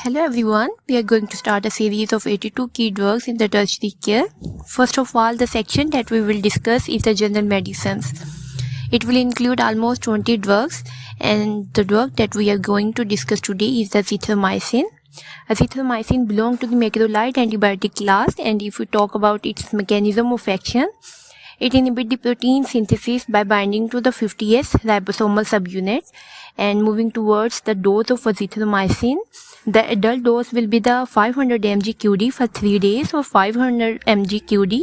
Hello everyone, we are going to start a series of 82 key drugs in the tertiary care. First of all, the section that we will discuss is the general medicines. It will include almost 20 drugs, and the drug that we are going to discuss today is the azithromycin. Azithromycin belongs to the macrolide antibiotic class, and if we talk about its mechanism of action, it inhibits the protein synthesis by binding to the 50S ribosomal subunit. And moving towards the dose of azithromycin, the adult dose will be the 500 mg QD for 3 days or 500 mg QD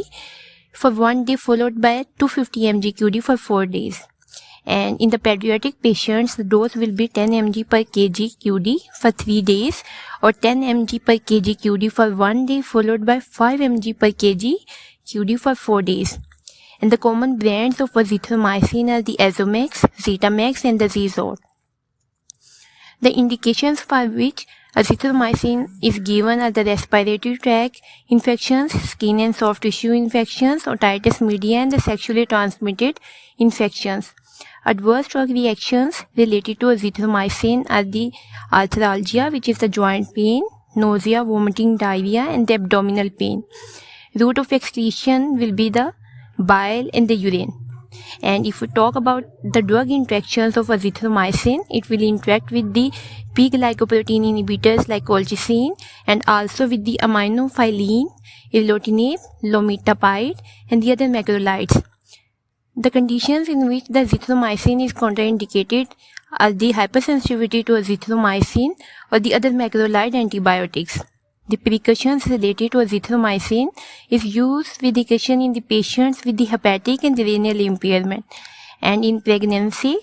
for 1 day followed by 250 mg QD for 4 days. And in the pediatric patients, the dose will be 10 mg per kg QD for 3 days or 10 mg per kg QD for 1 day followed by 5 mg per kg QD for 4 days. And the common brands of azithromycin are the Azomax, Zitamax and the Zezor. The indications for which azithromycin is given are the respiratory tract infections, skin and soft tissue infections, otitis media and the sexually transmitted infections. Adverse drug reactions related to azithromycin are the arthralgia, which is the joint pain, nausea, vomiting, diarrhea and the abdominal pain. Route of excretion will be the bile and the urine. And if we talk about the drug interactions of azithromycin, it will interact with the P-glycoprotein inhibitors like colchicine and also with the aminophylline, erlotinib, lomitapide and the other macrolides. The conditions in which the azithromycin is contraindicated are the hypersensitivity to azithromycin or the other macrolide antibiotics. The precautions related to azithromycin is used with caution in the patients with the hepatic and the renal impairment. And in pregnancy,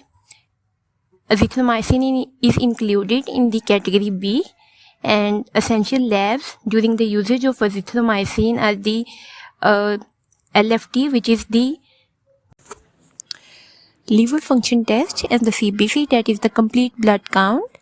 azithromycin is included in the category B, and essential labs during the usage of azithromycin are the LFT, which is the liver function test, and the CBC, that is the complete blood count,